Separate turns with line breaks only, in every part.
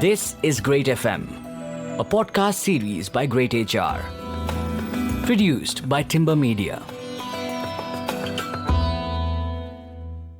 This is greytFM, a podcast series by greytHR, produced by Timber Media.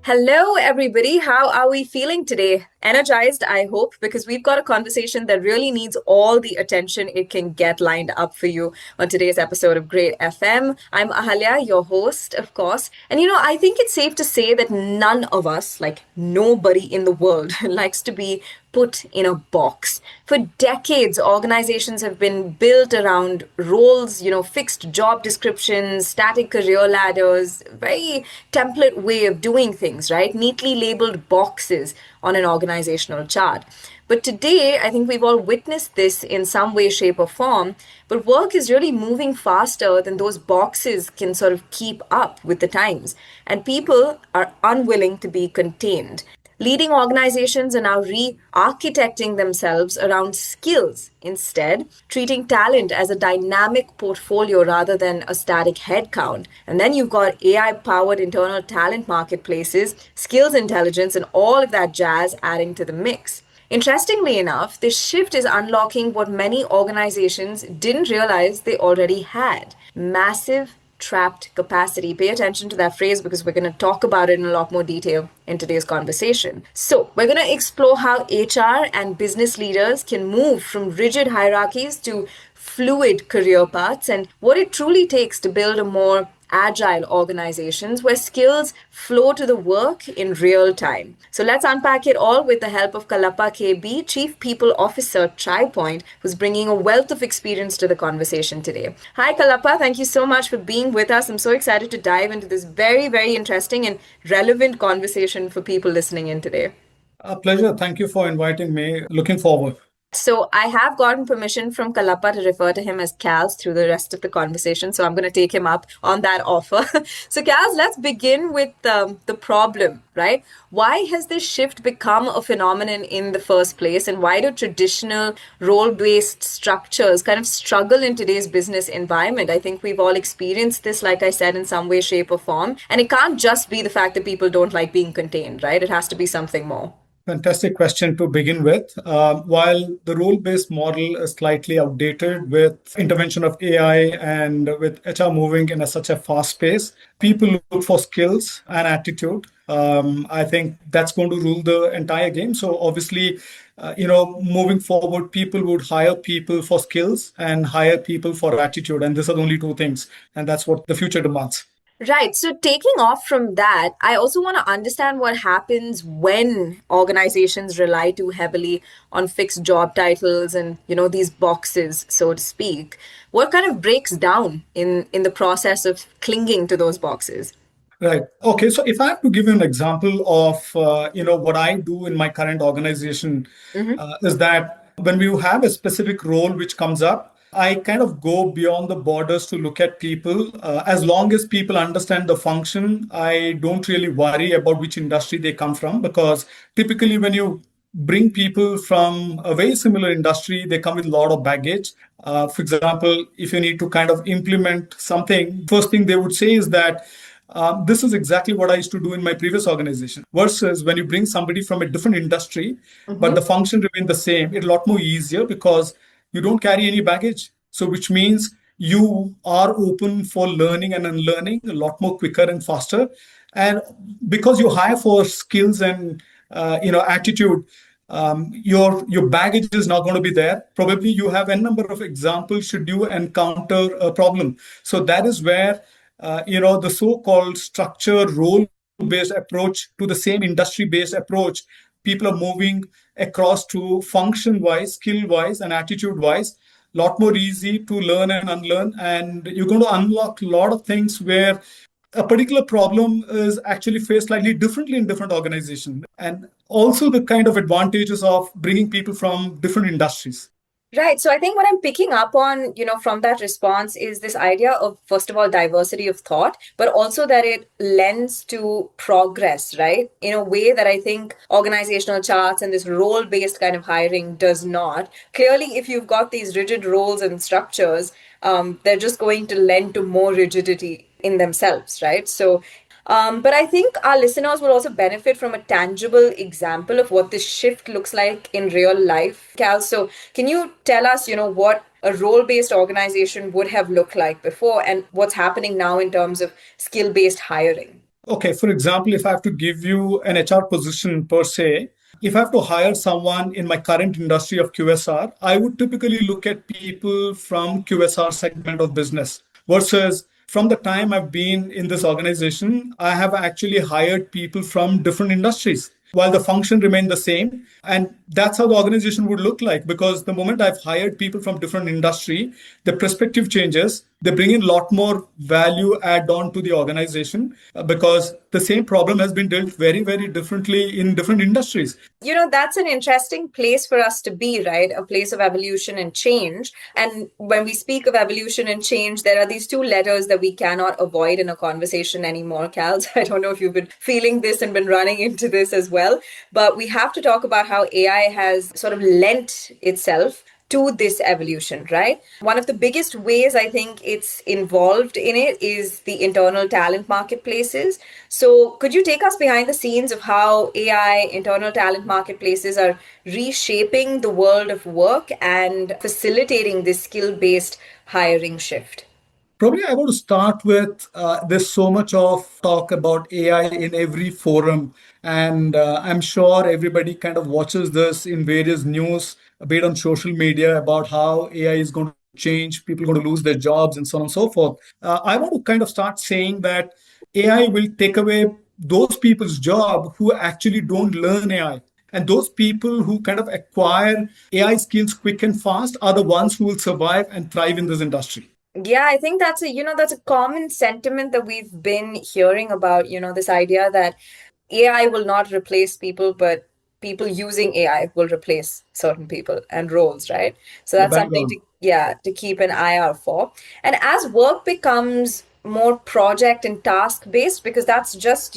Hello, everybody. How are we feeling today? Energized, I hope, because we've got a conversation that really needs all the attention it can get lined up for you on today's episode of greytFM. I'm Ahalya, your host, of course. And I think it's safe to say that none of us, like nobody in the world, likes to be put in a box. For decades, organizations have been built around roles, fixed job descriptions, static career ladders, very template way of doing things, right? Neatly labeled boxes on an organizational chart. But today, I think we've all witnessed this in some way, shape, or form. But work is really moving faster than those boxes can sort of keep up with the times. And people are unwilling to be contained. Leading organizations are now re-architecting themselves around skills instead, treating talent as a dynamic portfolio rather than a static headcount. And then you've got AI-powered internal talent marketplaces, skills intelligence, and all of that jazz adding to the mix. Interestingly enough, this shift is unlocking what many organizations didn't realize they already had: massive trapped capacity. Pay attention to that phrase because we're going to talk about it in a lot more detail in today's conversation. So we're going to explore how HR and business leaders can move from rigid hierarchies to fluid career paths and what it truly takes to build a more agile organizations where skills flow to the work in real time. So let's unpack it all with the help of Kalappa KB, Chief People Officer, TriPoint, who's bringing a wealth of experience to the conversation today. Hi, Kalappa. Thank you so much for being with us. I'm so excited to dive into this very, very interesting and relevant conversation for people listening in today.
A pleasure. Thank you for inviting me. Looking forward.
So I have gotten permission from Kalappa to refer to him as Kals through the rest of the conversation. So I'm going to take him up on that offer. So Kals, let's begin with the problem, right? Why has this shift become a phenomenon in the first place? And why do traditional role-based structures kind of struggle in today's business environment? I think we've all experienced this, like I said, in some way, shape, or form. And it can't just be the fact that people don't like being contained, right? It has to be something more.
Fantastic question to begin with. While the role-based model is slightly outdated with intervention of AI and with HR moving in such a fast pace, people look for skills and attitude. I think that's going to rule the entire game. So obviously, moving forward, people would hire people for skills and hire people for attitude. And these are the only two things. And that's what the future demands.
Right. So taking off from that, I also want to understand what happens when organizations rely too heavily on fixed job titles and, these boxes, so to speak. What kind of breaks down in the process of clinging to those boxes?
Right. Okay. So if I have to give you an example of, what I do in my current organization, is that when we have a specific role which comes up, I kind of go beyond the borders to look at people. As long as people understand the function, I don't really worry about which industry they come from, because typically when you bring people from a very similar industry, they come with a lot of baggage. For example, if you need to kind of implement something, first thing they would say is that this is exactly what I used to do in my previous organization. Versus when you bring somebody from a different industry, but the function remains the same, it's a lot more easier because you don't carry any baggage. So which means you are open for learning and unlearning a lot more quicker and faster. And because you hire for skills and attitude, your baggage is not going to be there. Probably you have a number of examples should you encounter a problem. So that is where the so-called structured role-based approach to the same industry-based approach, people are moving across to function-wise, skill-wise, and attitude-wise. A lot more easy to learn and unlearn. And you're going to unlock a lot of things where a particular problem is actually faced slightly differently in different organizations. And also the kind of advantages of bringing people from different industries.
Right. So I think what I'm picking up on, from that response is this idea of, first of all, diversity of thought, but also that it lends to progress, right? In a way that I think organizational charts and this role-based kind of hiring does not. Clearly, if you've got these rigid roles and structures, they're just going to lend to more rigidity in themselves, right? So But I think our listeners will also benefit from a tangible example of what this shift looks like in real life. Cal, so can you tell us, what a role-based organization would have looked like before and what's happening now in terms of skill-based hiring?
Okay, for example, if I have to give you an HR position per se, if I have to hire someone in my current industry of QSR, I would typically look at people from QSR segment of business versus from the time I've been in this organization, I have actually hired people from different industries while the function remained the same. And that's how the organization would look like, because the moment I've hired people from different industry, the perspective changes. They bring in a lot more value add on to the organization because the same problem has been dealt very, very differently in different industries.
That's an interesting place for us to be, right? A place of evolution and change. And when we speak of evolution and change, there are these two letters that we cannot avoid in a conversation anymore, Cal. I don't know if you've been feeling this and been running into this as well, but we have to talk about how AI has sort of lent itself to this evolution, right? One of the biggest ways I think it's involved in it is the internal talent marketplaces. So, could you take us behind the scenes of how AI internal talent marketplaces are reshaping the world of work and facilitating this skill based hiring shift?
Probably I want to start with there's so much of talk about AI in every forum. And I'm sure everybody kind of watches this in various news, be it on social media, about how AI is going to change, people are going to lose their jobs, and so on and so forth. I want to kind of start saying that AI will take away those people's job who actually don't learn AI. And those people who kind of acquire AI skills quick and fast are the ones who will survive and thrive in this industry.
Yeah, I think that's a common sentiment that we've been hearing about, this idea that AI will not replace people, but people using AI will replace certain people and roles, right? So
You're
that's
bang
something
on.
to keep an eye out for. And as work becomes more project and task based, because that's just,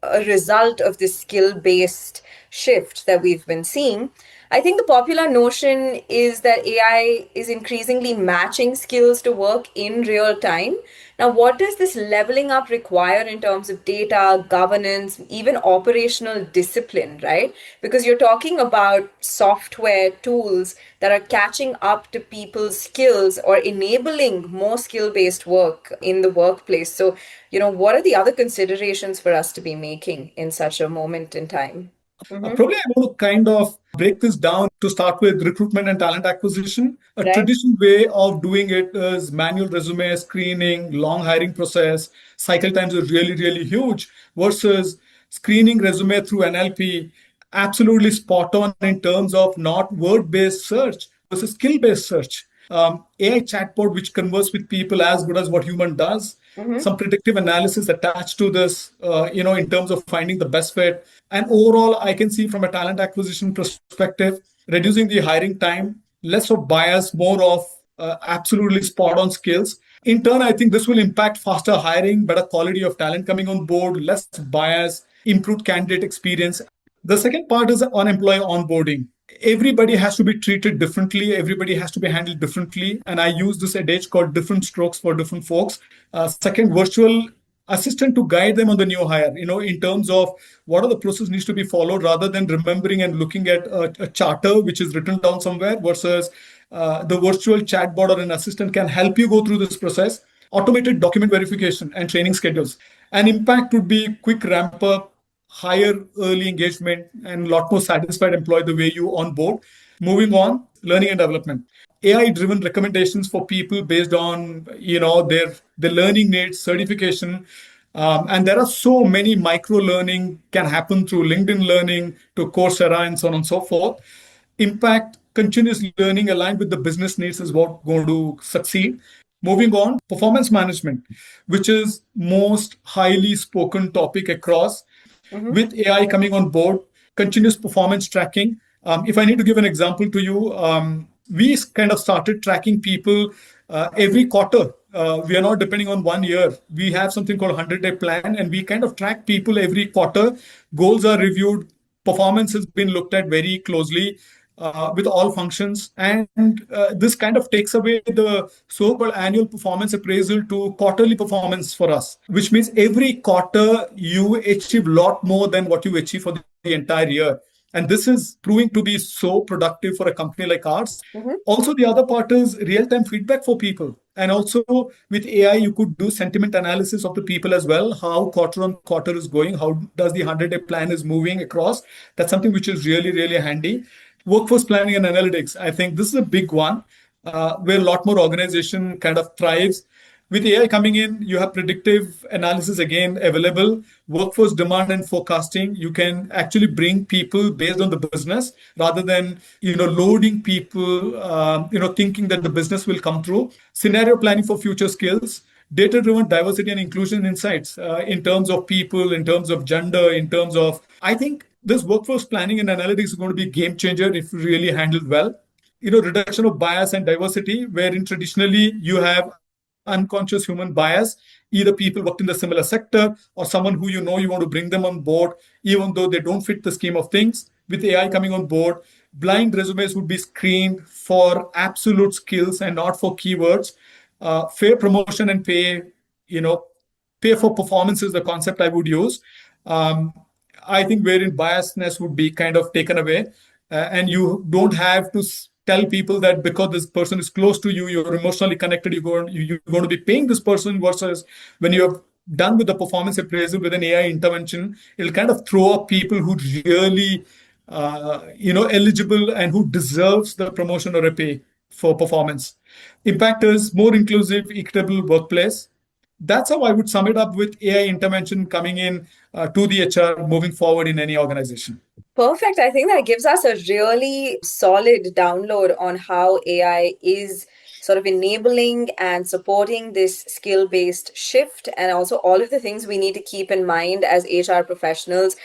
a result of this skill based shift that we've been seeing. I think the popular notion is that AI is increasingly matching skills to work in real time. Now, what does this leveling up require in terms of data, governance, even operational discipline, right? Because you're talking about software tools that are catching up to people's skills or enabling more skill based work in the workplace. So, what are the other considerations for us to be making in such a moment in time? Mm-hmm.
Probably I want to kind of break this down to start with recruitment and talent acquisition. A
Right?
traditional way of doing it is manual resume screening, long hiring process. Cycle times are really, really huge versus screening resume through NLP. Absolutely spot on in terms of not word based search versus skill based search. AI chatbot which converse with people as good as what human does,
Mm-hmm.
some predictive analysis attached to this, in terms of finding the best fit. And overall, I can see from a talent acquisition perspective, reducing the hiring time, less of bias, more of absolutely spot on skills. In turn, I think this will impact faster hiring, better quality of talent coming on board, less bias, improved candidate experience. The second part is on employee onboarding. Everybody has to be treated differently. Everybody has to be handled differently. And I use this adage called different strokes for different folks. Second, virtual assistant to guide them on the new hire, in terms of what are the process needs to be followed rather than remembering and looking at a charter which is written down somewhere versus the virtual chatbot or an assistant can help you go through this process. Automated document verification and training schedules. An impact would be quick ramp up, higher early engagement, and a lot more satisfied employee the way you onboard. Moving on, learning and development. AI driven recommendations for people based on their learning needs, certification. And there are so many micro learning can happen through LinkedIn learning to Coursera and so on and so forth. Impact continuous learning aligned with the business needs is what going to succeed. Moving on, performance management, which is most highly spoken topic across.
Mm-hmm.
With AI coming on board, continuous performance tracking. If I need to give an example to you, we kind of started tracking people every quarter. We are not depending on 1 year. We have something called 100-day plan, and we kind of track people every quarter. Goals are reviewed. Performance has been looked at very closely. with all functions. And this kind of takes away the so-called annual performance appraisal to quarterly performance for us, which means every quarter you achieve a lot more than what you achieve for the entire year. And this is proving to be so productive for a company like ours.
Mhm.
Also, the other part is real-time feedback for people. And also with AI, you could do sentiment analysis of the people as well, how quarter on quarter is going, how does the 100-day plan is moving across. That's something which is really, really handy. Workforce planning and analytics, I think this is a big one, where a lot more organization kind of thrives. With AI coming in, you have predictive analysis again available, workforce demand and forecasting. You can actually bring people based on the business rather than loading people, thinking that the business will come through. Scenario planning for future skills, data-driven diversity and inclusion insights in terms of people, in terms of gender, in terms of. I think this workforce planning and analytics is going to be a game changer if really handled well. Reduction of bias and diversity, wherein traditionally you have unconscious human bias, either people worked in the similar sector or someone who you want to bring them on board, even though they don't fit the scheme of things. With AI coming on board, blind resumes would be screened for absolute skills and not for keywords. Fair promotion and pay for performance is the concept I would use. Um, I think wherein biasness would be kind of taken away, and you don't have to tell people that because this person is close to you, you're emotionally connected, you're going to be paying this person, versus when you're done with the performance appraisal with an AI intervention, it'll kind of throw up people who really, eligible and who deserves the promotion or a pay for performance. Impact is more inclusive, equitable workplace. That's how I would sum it up with AI intervention coming in to the HR moving forward in any organization.
Perfect. I think that gives us a really solid download on how AI is sort of enabling and supporting this skill based shift, and also all of the things we need to keep in mind as HR professionals,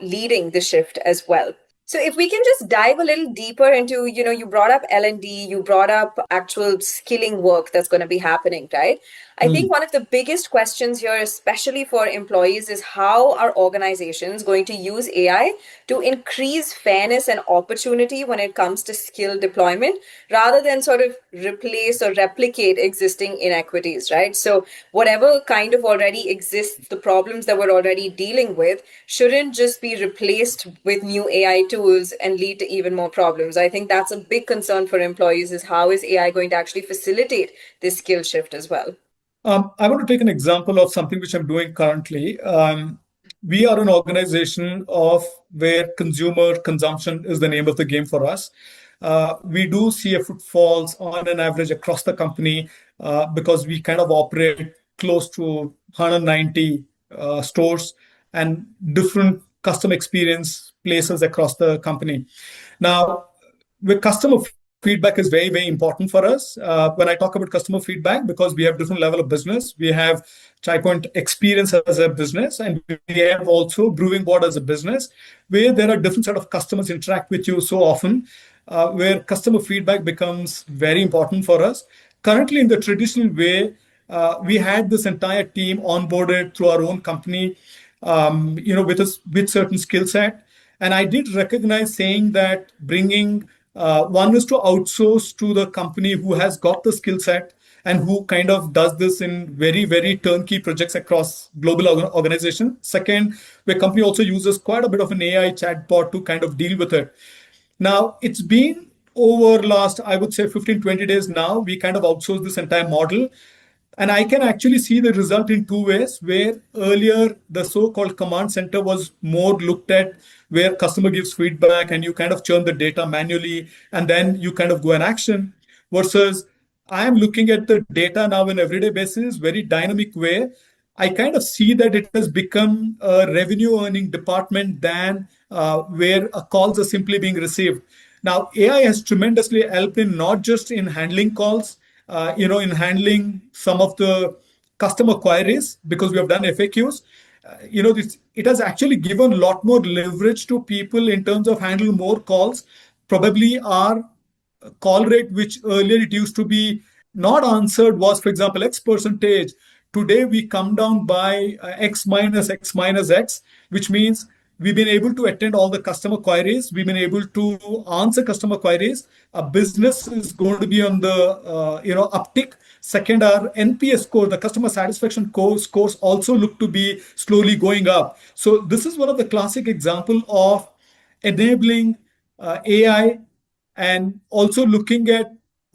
leading the shift as well. So if we can just dive a little deeper into, you brought up L&D, you brought up actual skilling work that's going to be happening, right? I think one of the biggest questions here, especially for employees, is how are organizations going to use AI to increase fairness and opportunity when it comes to skill deployment, rather than sort of replace or replicate existing inequities, right? So whatever kind of already exists, the problems that we're already dealing with shouldn't just be replaced with new AI tools and lead to even more problems. I think that's a big concern for employees, is how is AI going to actually facilitate this skill shift as well?
I want to take an example of something which I'm doing currently. We are an organization of where consumer consumption is the name of the game for us. We do see a footfalls on an average across the company because we kind of operate close to 190 stores and different customer experience places across the company. Now, with customer feedback is very, very important for us. When I talk about customer feedback, because we have different level of business, we have Chai Point experience as a business, and we have also Brewing Board as a business, where there are different set of customers interact with you so often, where customer feedback becomes very important for us. Currently, in the traditional way, we had this entire team onboarded through our own company, with certain skill set. And I did recognize saying that bringing one is to outsource to the company who has got the skill set and who kind of does this in very, very turnkey projects across global organization. Second, the company also uses quite a bit of an AI chatbot to kind of deal with it. Now, it's been over last, I would say 15, 20 days now, we kind of outsource this entire model. And I can actually see the result in two ways, where earlier the so-called command center was more looked at, where customer gives feedback and you kind of churn the data manually and then you kind of go in action, versus I am looking at the data now in everyday basis, very dynamic way. I kind of see that it has become a revenue earning department than where calls are simply being received. Now, AI has tremendously helped in not just in handling calls, in handling some of the customer queries, because we have done FAQs. It has actually given a lot more leverage to people in terms of handling more calls. Probably our call rate, which earlier it used to be not answered, was, for example, X percentage. Today we come down by X minus X minus X, which means We've been able to attend all the customer queries. We've been able to answer customer queries. Our business is going to be on the uptick. Second, our NPS score, the customer satisfaction scores also look to be slowly going up. So this is one of the classic example of enabling AI, and also looking at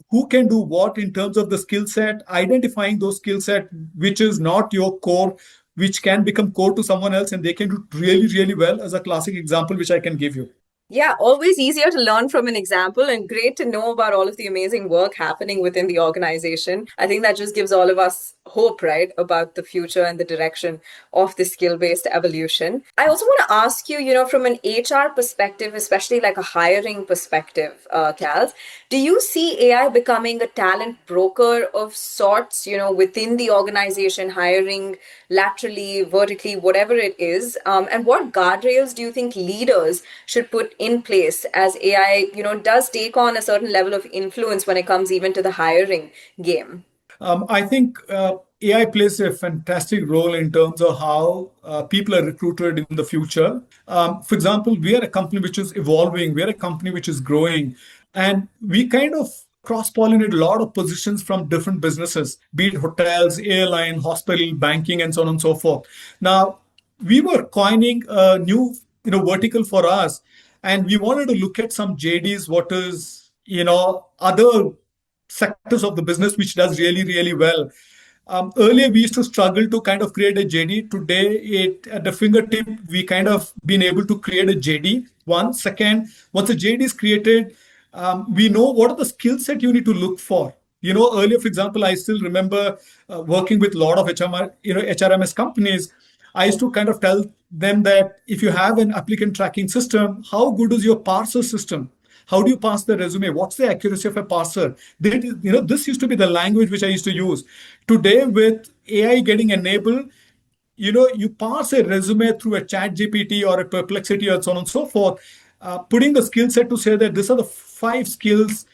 who can do what in terms of the skill set, identifying those skill set which is not your core, which can become core to someone else, and they can do really, really well, as a classic example which I can give you.
Yeah, always easier to learn from an example and great to know about all of the amazing work happening within the organization. I think that just gives all of us hope, right, about the future and the direction of the skill-based evolution. I also want to ask you, from an HR perspective, especially like a hiring perspective, Cal, do you see AI becoming a talent broker of sorts, within the organization, hiring laterally, vertically, whatever it is? And what guardrails do you think leaders should put in place as AI, does take on a certain level of influence when it comes even to the hiring game?
I think AI plays a fantastic role in terms of how people are recruited in the future. For example, we are a company which is evolving, we are a company which is growing, and we kind of cross pollinate a lot of positions from different businesses, be it hotels, airline, hospital, banking, and so on and so forth. Now, we were coining a new vertical for us, and we wanted to look at some JDs, what is other sectors of the business which does really, really well. Earlier, we used to struggle to kind of create a JD. Today, at the fingertip, we kind of been able to create a JD. One, second, once a JD is created, we know what are the skill set you need to look for. Earlier, for example, I still remember working with a lot of HRMS companies. I used to kind of tell them that if you have an applicant tracking system, how good is your parser system? How do you parse the resume? What's the accuracy of a parser? This used to be the language which I used to use. Today, with AI getting enabled, you pass a resume through a chat GPT or a perplexity or so on and so forth, putting the skill set to say that these are the 5 skills,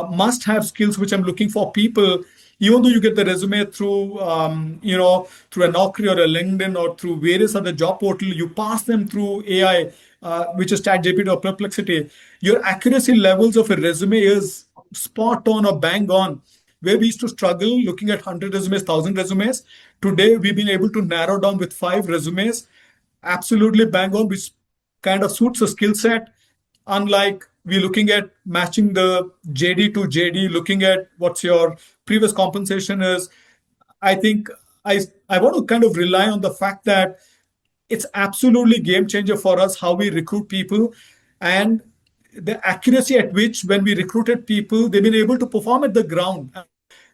must have skills which I'm looking for people. Even though you get the resume through through a Naukri or a LinkedIn or through various other job portal, you pass them through AI, which is ChatGPT or Perplexity. Your accuracy levels of a resume is spot on or bang on. Where we used to struggle looking at 100 resumes, 1,000 resumes, today we've been able to narrow down with 5 resumes, absolutely bang on, which kind of suits the skill set. Unlike we're looking at matching the JD to JD, looking at what's your previous compensation is. I think I want to kind of rely on the fact that it's absolutely game changer for us how we recruit people, and the accuracy at which when we recruited people, they've been able to perform at the ground.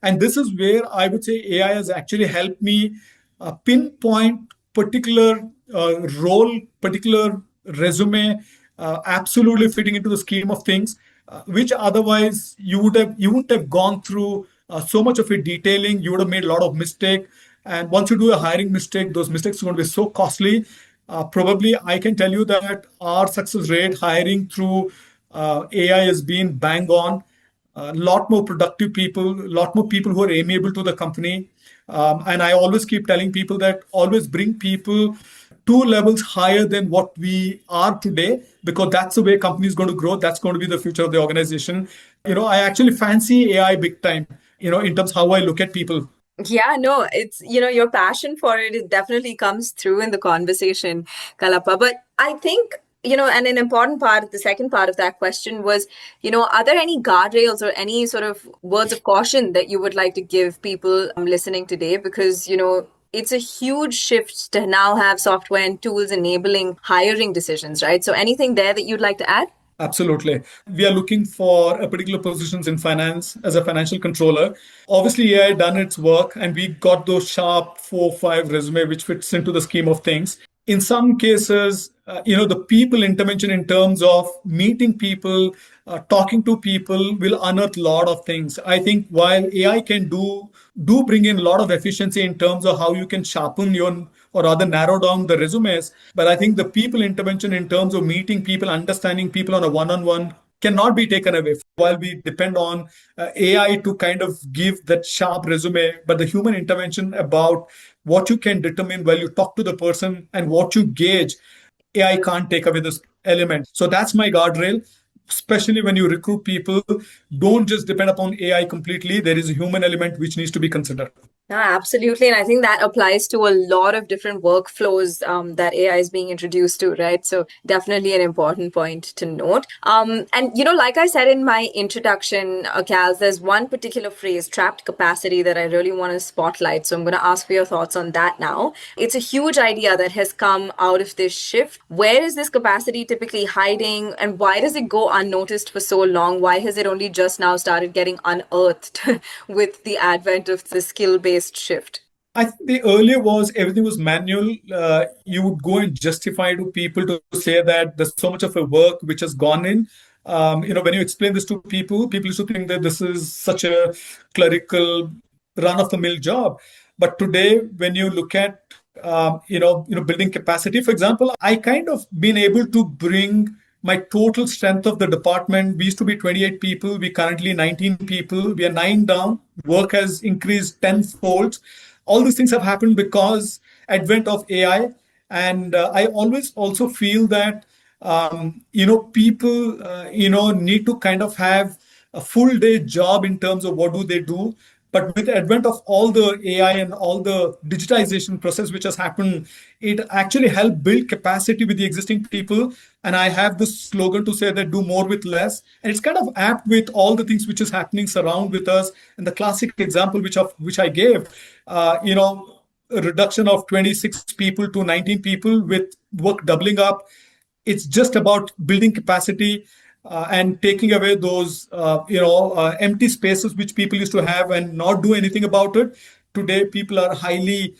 And this is where I would say AI has actually helped me pinpoint particular role, particular resume, absolutely fitting into the scheme of things, which otherwise you wouldn't have gone through so much of a detailing. You would have made a lot of mistake, and once you do a hiring mistake, those mistakes are going to be so costly. Probably, I can tell you that our success rate hiring through AI has been bang on. A lot more productive people, a lot more people who are amiable to the company. And I always keep telling people that always bring people 2 levels higher than what we are today, because that's the way company is going to grow. That's going to be the future of the organization. I actually fancy AI big time, in terms of how I look at people.
Yeah, no, it's, your passion for it definitely comes through in the conversation, Kalappa. But I think, and an important part, the second part of that question was, are there any guardrails or any sort of words of caution that you would like to give people listening today? Because, it's a huge shift to now have software and tools enabling hiring decisions, right? So anything there that you'd like to add?
Absolutely. We are looking for a particular positions in finance as a financial controller. Obviously, AI done its work and we got those sharp 4 or 5 resume, which fits into the scheme of things. In some cases, the people intervention in terms of meeting people, talking to people will unearth a lot of things. I think while AI can do bring in a lot of efficiency in terms of how you can sharpen your or rather narrow down the resumes, but I think the people intervention in terms of meeting people, understanding people on a one-on-one cannot be taken away. While we depend on AI to kind of give that sharp resume, but the human intervention about what you can determine while you talk to the person and what you gauge, AI can't take away this element. So that's my guardrail. Especially when you recruit people, don't just depend upon AI completely. There is a human element which needs to be considered.
Yeah, absolutely. And I think that applies to a lot of different workflows that AI is being introduced to, right? So definitely an important point to note. And, like I said in my introduction, Kals, there's one particular phrase, trapped capacity, that I really want to spotlight. So I'm going to ask for your thoughts on that now. It's a huge idea that has come out of this shift. Where is this capacity typically hiding, and why does it go unnoticed for so long? Why has it only just now started getting unearthed with the advent of the skill-based shift?
I think the earlier was everything was manual. You would go and justify to people to say that there's so much of a work which has gone in. When you explain this to people, people used to think that this is such a clerical, run-of-the-mill job. But today, when you look at building capacity, for example, I kind of been able to bring my total strength of the department. We used to be 28 people. We currently 19 people. We are 9 down. Work has increased tenfold. All these things have happened because advent of AI. And I always also feel that people need to kind of have a full day job in terms of what do they do. But with the advent of all the AI and all the digitization process which has happened, it actually helped build capacity with the existing people. And I have this slogan to say that do more with less. And it's kind of apt with all the things which is happening surround with us. And the classic example which I gave, a reduction of 26 people to 19 people with work doubling up. It's just about building capacity and taking away those empty spaces which people used to have and not do anything about it. Today, people are highly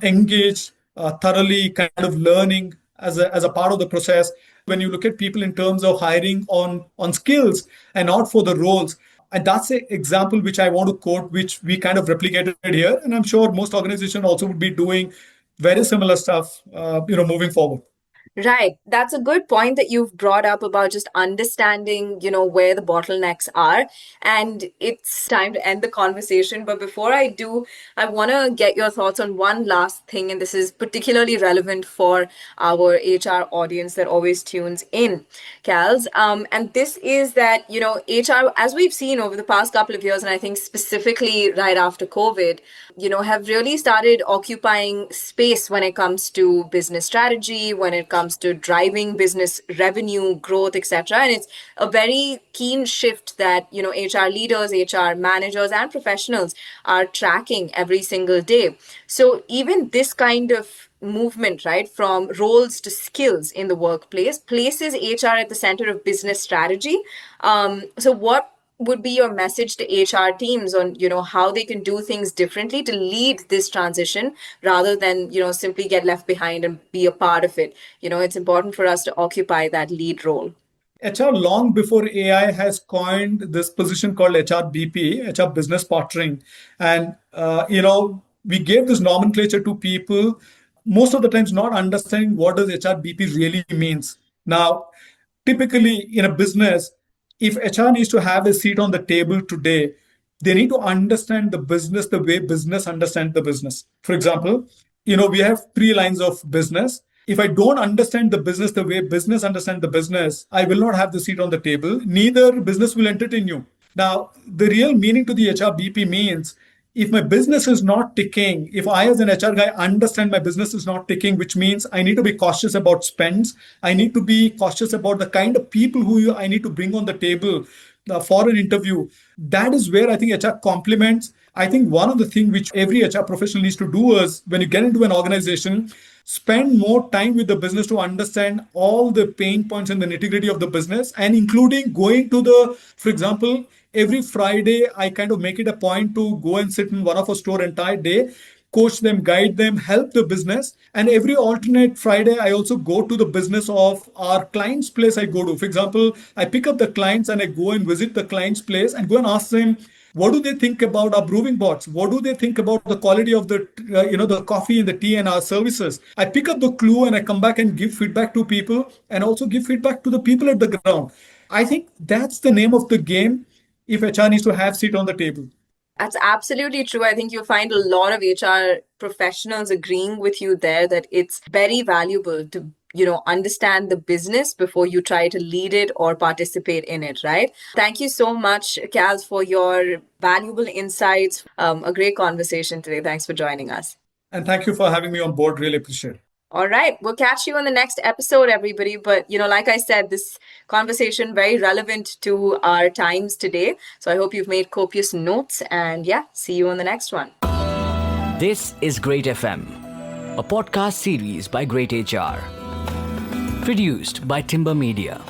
engaged, thoroughly kind of learning as a part of the process. When you look at people in terms of hiring on skills and not for the roles, and that's an example which I want to quote, which we kind of replicated here, and I'm sure most organizations also would be doing very similar stuff, moving forward.
Right. That's a good point that you've brought up about just understanding, where the bottlenecks are. And it's time to end the conversation. But before I do, I want to get your thoughts on one last thing. And this is particularly relevant for our HR audience that always tunes in, Kals. And this is that, HR, as we've seen over the past couple of years, and I think specifically right after COVID, have really started occupying space when it comes to business strategy, when it comes to driving business revenue growth, etc. And it's a very keen shift that, HR leaders, HR managers, and professionals are tracking every single day. So even this kind of movement, right, from roles to skills in the workplace places HR at the center of business strategy. So what would be your message to HR teams on, how they can do things differently to lead this transition rather than, simply get left behind and be a part of it? It's important for us to occupy that lead role.
HR, long before AI, has coined this position called HRBP, HR Business Partnering. And, we gave this nomenclature to people, most of the times not understanding what does HRBP really means. Now, typically in a business, if HR needs to have a seat on the table today, they need to understand the business the way business understands the business. For example, we have 3 lines of business. If I don't understand the business the way business understands the business, I will not have the seat on the table. Neither business will entertain you. Now, the real meaning to the HRBP means if my business is not ticking, if I as an HR guy understand my business is not ticking, which means I need to be cautious about spends. I need to be cautious about the kind of people who I need to bring on the table for an interview. That is where I think HR complements. I think one of the things which every HR professional needs to do is when you get into an organization, spend more time with the business to understand all the pain points and the nitty-gritty of the business, and including going to for example, every Friday, I kind of make it a point to go and sit in one of our store entire day, coach them, guide them, help the business. And every alternate Friday, I also go to the business of our client's place I go to. For example, I pick up the clients and I go and visit the client's place and go and ask them, what do they think about our brewing bots? What do they think about the quality of the coffee and the tea and our services? I pick up the clue and I come back and give feedback to people and also give feedback to the people at the ground. I think that's the name of the game if HR needs to have seat on the table.
That's absolutely true. I think you'll find a lot of HR professionals agreeing with you there that it's very valuable to understand the business before you try to lead it or participate in it, right? Thank you so much, Kaz, for your valuable insights. A great conversation today. Thanks for joining us.
And thank you for having me on board. Really appreciate it.
All right. We'll catch you in the next episode, everybody. But, like I said, this conversation very relevant to our times today. So I hope you've made copious notes. And yeah, see you on the next one.
This is greytFM, a podcast series by greytHR. Produced by Timber Media.